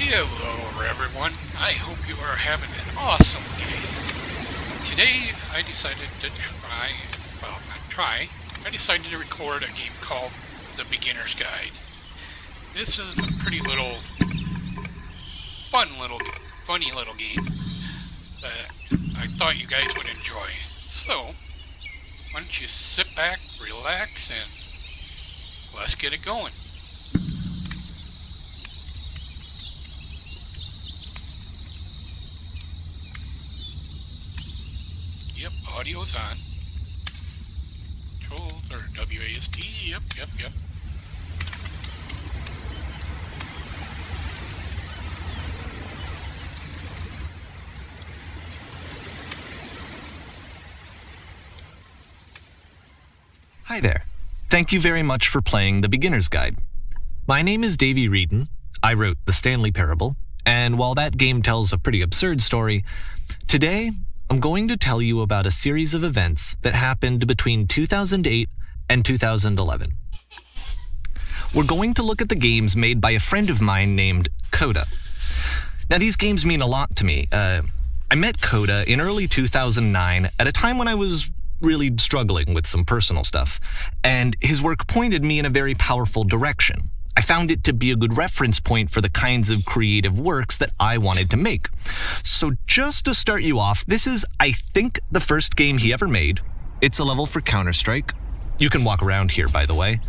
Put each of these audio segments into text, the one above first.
Hello everyone, I hope you are having an awesome day. Today I decided to I decided to record a game called The Beginner's Guide. This is a pretty little, funny little game that I thought you guys would enjoy. So, why don't you sit back, relax, and let's get it going. Yep, audio's on. Controls or WASD, yep. Hi there. Thank you very much for playing The Beginner's Guide. My name is Davey Reedon. I wrote the Stanley Parable, and while that game tells a pretty absurd story, today I'm going to tell you about a series of events that happened between 2008 and 2011. We're going to look at the games made by a friend of mine named Coda. Now, these games mean a lot to me. I met Coda in early 2009 at a time when I was really struggling with some personal stuff, and his work pointed me in a very powerful direction. I found it to be a good reference point for the kinds of creative works that I wanted to make. So just to start you off, this is, I think, the first game he ever made. It's a level for Counter-Strike. You can walk around here, by the way.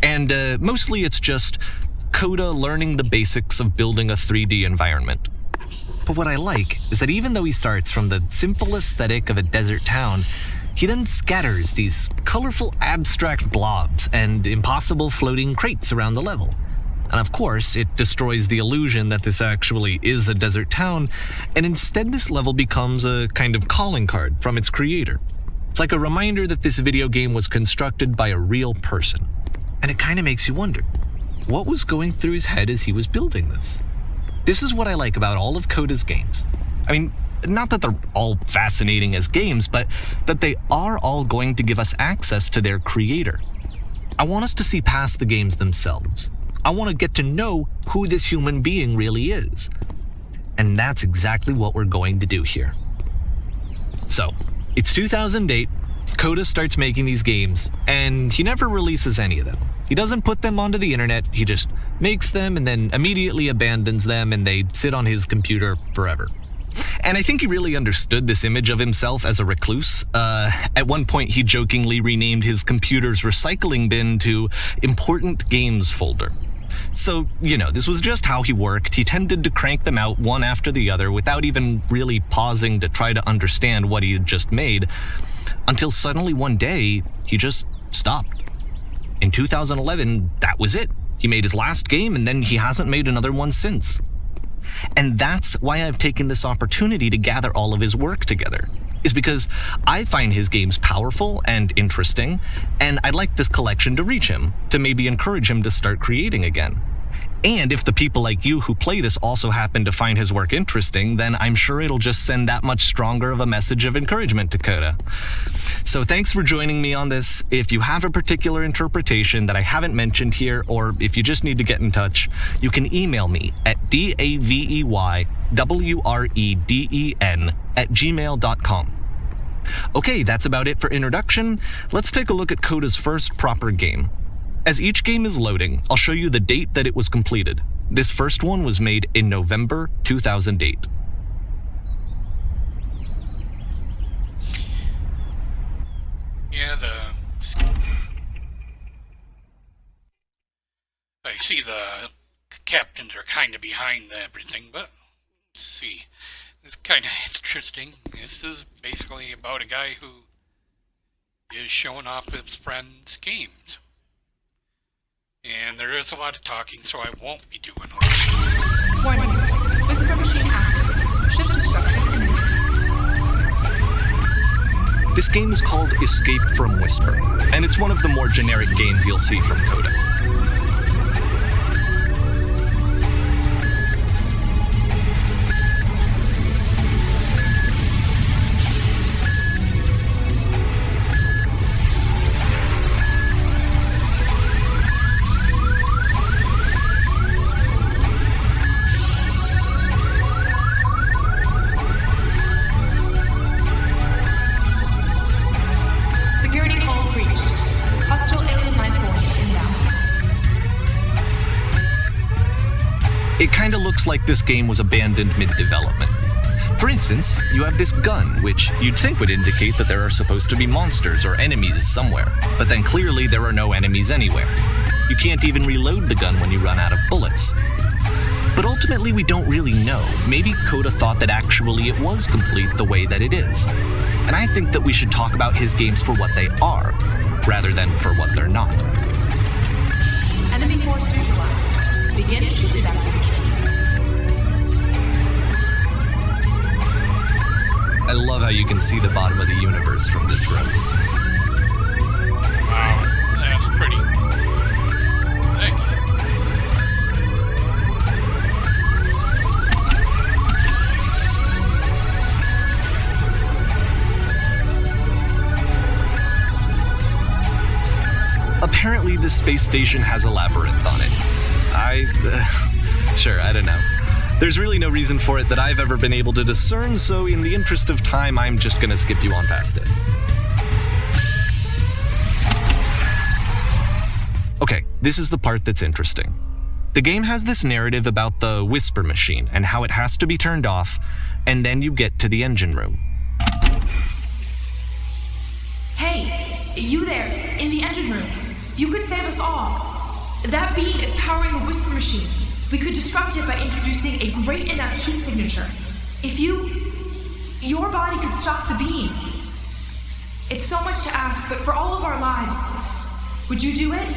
And mostly it's just Coda learning the basics of building a 3D environment. But what I like is that even though he starts from the simple aesthetic of a desert town, he then scatters these colorful abstract blobs and impossible floating crates around the level. And of course, it destroys the illusion that this actually is a desert town, and instead this level becomes a kind of calling card from its creator. It's like a reminder that this video game was constructed by a real person. And it kind of makes you wonder, what was going through his head as he was building this? This is what I like about all of Coda's games. I mean, not that they're all fascinating as games, but that they are all going to give us access to their creator. I want us to see past the games themselves. I want to get to know who this human being really is. And that's exactly what we're going to do here. So, it's 2008, Coda starts making these games, and he never releases any of them. He doesn't put them onto the internet, he just makes them and then immediately abandons them, and they sit on his computer forever. And I think he really understood this image of himself as a recluse. At one point, he jokingly renamed his computer's recycling bin to Important Games Folder. So, this was just how he worked. He tended to crank them out one after the other without even really pausing to try to understand what he had just made, until suddenly one day, he just stopped. In 2011, that was it. He made his last game, and then he hasn't made another one since. And that's why I've taken this opportunity to gather all of his work together, is because I find his games powerful and interesting, and I'd like this collection to reach him, to maybe encourage him to start creating again. And if the people like you who play this also happen to find his work interesting, then I'm sure it'll just send that much stronger of a message of encouragement to Coda. So thanks for joining me on this. If you have a particular interpretation that I haven't mentioned here, or if you just need to get in touch, you can email me at daveywreden@gmail.com. Okay, that's about it for introduction. Let's take a look at Coda's first proper game. As each game is loading, I'll show you the date that it was completed. This first one was made in November 2008. Yeah, I see the captains are kind of behind everything, but let's see. It's kind of interesting. This is basically about a guy who is showing off his friends' games. And there is a lot of talking, so I won't be doing all that. Warning. Whisper machine active. Shift destruction imminent. This game is called Escape from Whisper, and it's one of the more generic games you'll see from Coda. It kinda looks like this game was abandoned mid-development. For instance, you have this gun, which you'd think would indicate that there are supposed to be monsters or enemies somewhere, but then clearly there are no enemies anywhere. You can't even reload the gun when you run out of bullets. But ultimately we don't really know. Maybe Coda thought that actually it was complete the way that it is. And I think that we should talk about his games for what they are, rather than for what they're not. Enemy force neutralized. Begin ship evacuation. I love how you can see the bottom of the universe from this room. Wow, that's pretty. Hey. Apparently this space station has a labyrinth on it. Sure, I don't know. There's really no reason for it that I've ever been able to discern, so in the interest of time, I'm just gonna skip you on past it. Okay, this is the part that's interesting. The game has this narrative about the whisper machine and how it has to be turned off, and then you get to the engine room. Hey, you there, in the engine room. You could save us all. That beam is powering a whisper machine. We could disrupt it by introducing a great enough heat signature. If your body could stop the beam. It's so much to ask, but for all of our lives, would you do it?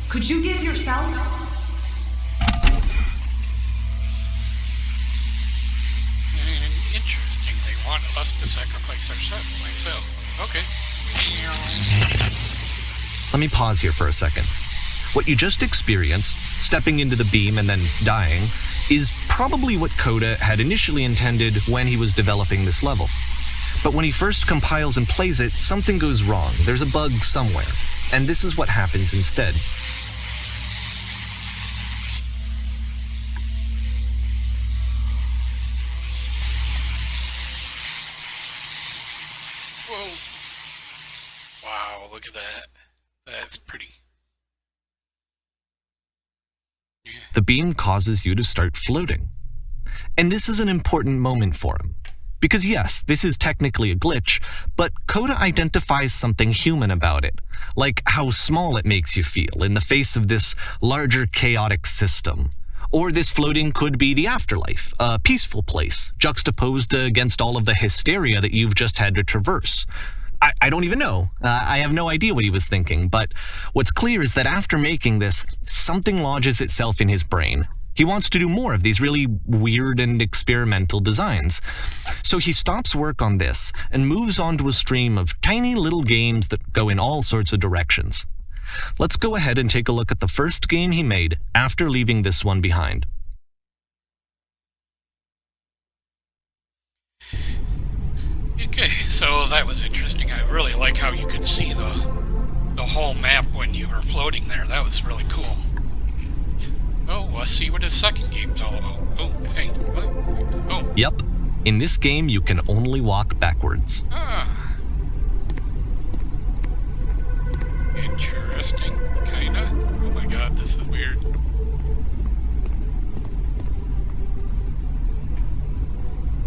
Could you give yourself? Interesting. They want us to sacrifice myself. Okay. Let me pause here for a second. What you just experienced, stepping into the beam and then dying, is probably what Coda had initially intended when he was developing this level. But when he first compiles and plays it, something goes wrong. There's a bug somewhere. And this is what happens instead. Whoa. Wow, look at that. That's pretty. Yeah. The beam causes you to start floating. And this is an important moment for him. Because yes, this is technically a glitch, but Coda identifies something human about it, like how small it makes you feel in the face of this larger chaotic system. Or this floating could be the afterlife, a peaceful place, juxtaposed against all of the hysteria that you've just had to traverse. I don't even know. I have no idea what he was thinking, but what's clear is that after making this, something lodges itself in his brain. He wants to do more of these really weird and experimental designs. So he stops work on this and moves on to a stream of tiny little games that go in all sorts of directions. Let's go ahead and take a look at the first game he made after leaving this one behind. Okay, so that was interesting. I really like how you could see the whole map when you were floating there. That was really cool. Oh, let's see what his second game's all about. Oh, hey, what? Oh. Yep. In this game, you can only walk backwards. Ah. Interesting, kinda. Oh my god, this is weird.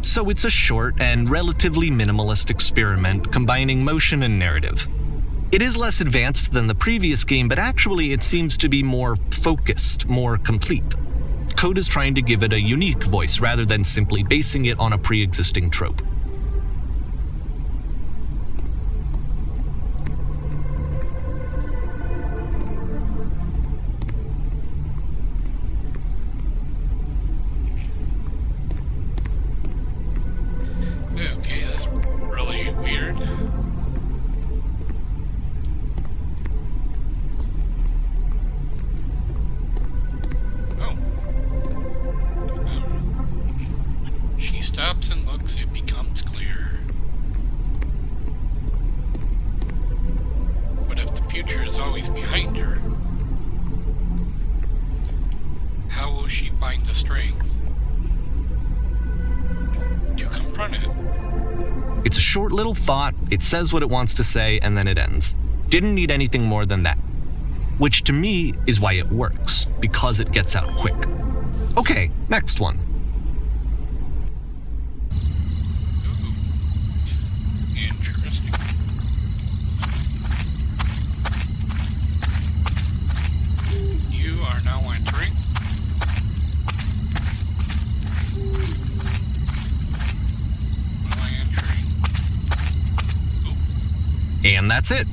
So it's a short and relatively minimalist experiment combining motion and narrative. It is less advanced than the previous game, but actually it seems to be more focused, more complete. Coda's trying to give it a unique voice rather than simply basing it on a pre-existing trope. Okay, that's really weird. Oh. She stops and looks, it becomes clear. What if the future is always behind her? How will she find the strength to confront it? It's a short little thought, it says what it wants to say, and then it ends. Didn't need anything more than that. Which to me is why it works, because it gets out quick. Okay. Next one. Interesting. You are now entering. And that's it.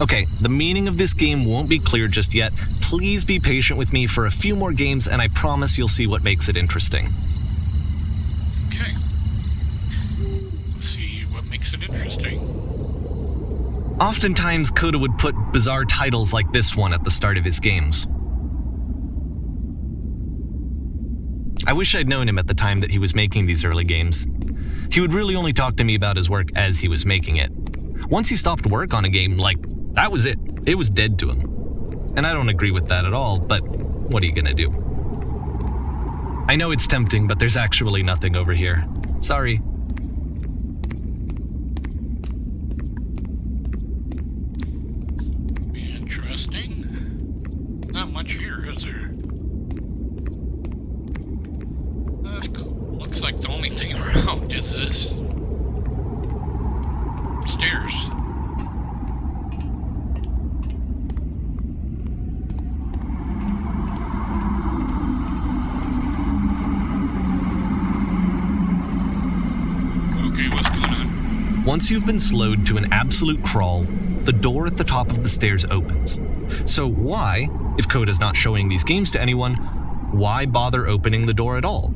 Okay, the meaning of this game won't be clear just yet. Please be patient with me for a few more games, and I promise you'll see what makes it interesting. Okay. Let's see what makes it interesting. Oftentimes, Coda would put bizarre titles like this one at the start of his games. I wish I'd known him at the time that he was making these early games. He would really only talk to me about his work as he was making it. Once he stopped work on a game, that was it. It was dead to him. And I don't agree with that at all, but what are you gonna do? I know it's tempting, but there's actually nothing over here. Sorry. Interesting. Not much here, is there? That's cool. Looks like the only thing around is this stairs. Okay, what's going on? Once you've been slowed to an absolute crawl, the door at the top of the stairs opens. So why, if Coda's not showing these games to anyone, why bother opening the door at all?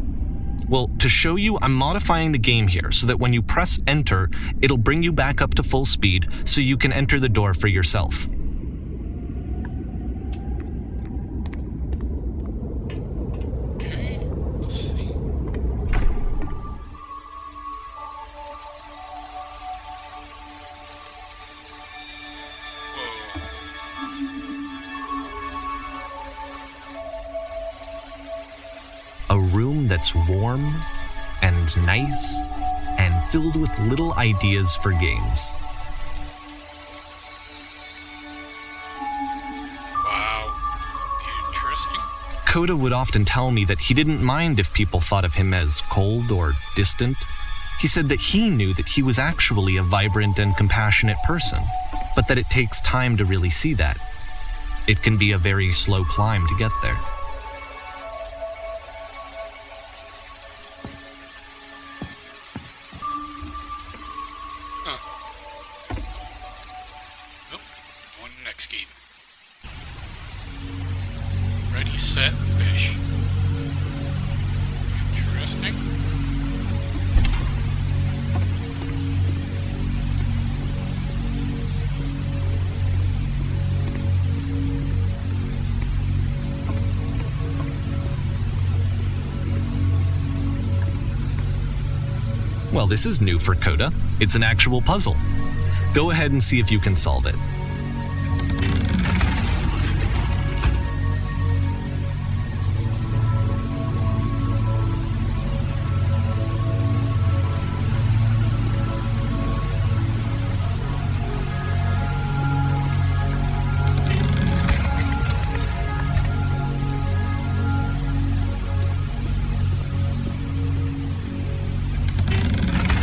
Well, to show you, I'm modifying the game here so that when you press enter, it'll bring you back up to full speed so you can enter the door for yourself. Okay, let's see. A room that's warm and nice and filled with little ideas for games. Wow. Interesting. Coda would often tell me that he didn't mind if people thought of him as cold or distant. He said that he knew that he was actually a vibrant and compassionate person, but that it takes time to really see that. It can be a very slow climb to get there. On the next game. Ready, set, fish. Interesting. Well, this is new for Coda. It's an actual puzzle. Go ahead and see if you can solve it.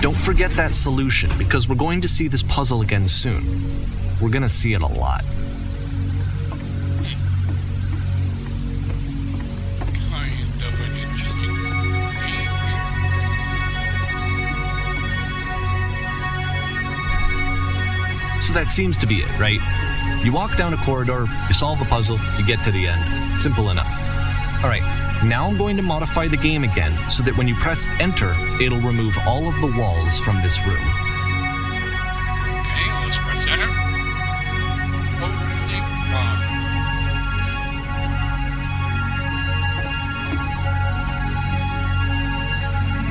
Don't forget that solution, because we're going to see this puzzle again soon. We're going to see it a lot. Kind of an interesting game. So that seems to be it, right? You walk down a corridor, you solve a puzzle, you get to the end. Simple enough. All right, now I'm going to modify the game again so that when you press enter, it'll remove all of the walls from this room. Okay, let's press enter. Holy wow.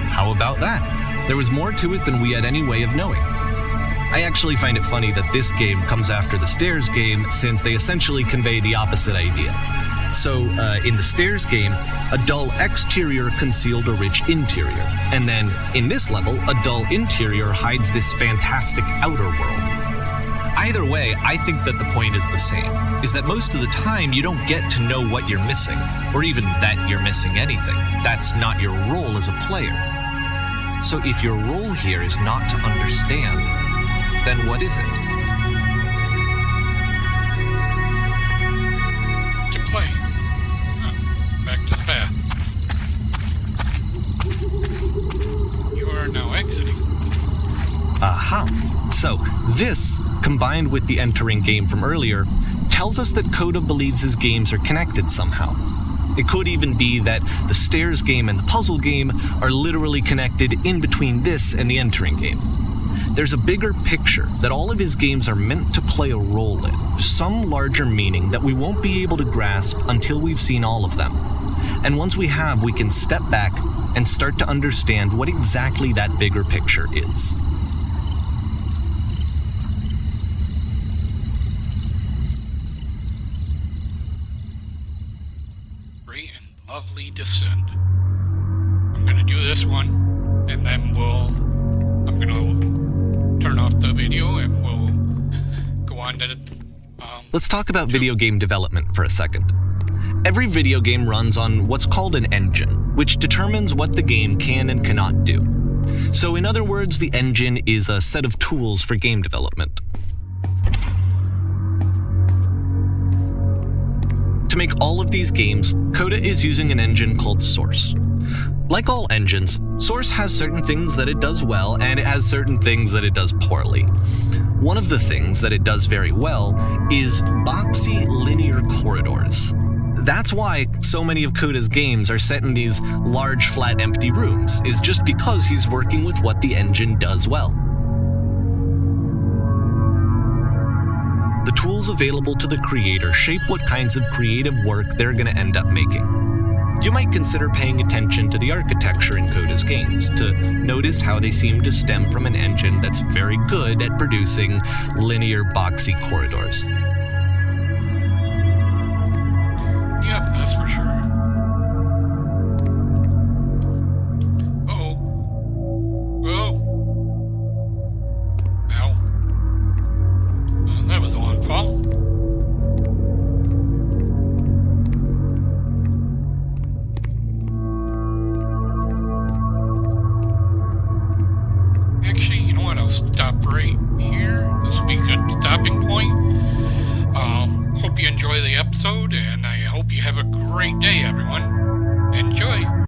How about that? There was more to it than we had any way of knowing. I actually find it funny that this game comes after the stairs game, since they essentially convey the opposite idea. So, in the stairs game, a dull exterior concealed a rich interior. And then, in this level, a dull interior hides this fantastic outer world. Either way, I think that the point is the same, is that most of the time you don't get to know what you're missing, or even that you're missing anything. That's not your role as a player. So if your role here is not to understand, then what is it? To play. Back to the path. You are now exiting. Aha! So, this, combined with the entering game from earlier, tells us that Coda believes his games are connected somehow. It could even be that the stairs game and the puzzle game are literally connected in between this and the entering game. There's a bigger picture that all of his games are meant to play a role in, some larger meaning that we won't be able to grasp until we've seen all of them. And once we have, we can step back and start to understand what exactly that bigger picture is. Great and lovely descent. I'm gonna do this one, and then I'm gonna turn off the video and we'll go on to Let's talk about video game development for a second. Every video game runs on what's called an engine, which determines what the game can and cannot do. So in other words, the engine is a set of tools for game development. To make all of these games, Coda is using an engine called Source. Like all engines, Source has certain things that it does well, and it has certain things that it does poorly. One of the things that it does very well is boxy linear corridors. That's why so many of Coda's games are set in these large, flat, empty rooms, is just because he's working with what the engine does well. The tools available to the creator shape what kinds of creative work they're going to end up making. You might consider paying attention to the architecture in Coda's games to notice how they seem to stem from an engine that's very good at producing linear, boxy corridors. Yep, that's for sure. Uh-oh. Whoa. Ow. Well, that was a long fall. Actually, you know what? I'll stop right here. This will be a good stopping point. Hope you enjoy the episode, and I hope you have a great day, everyone. Enjoy!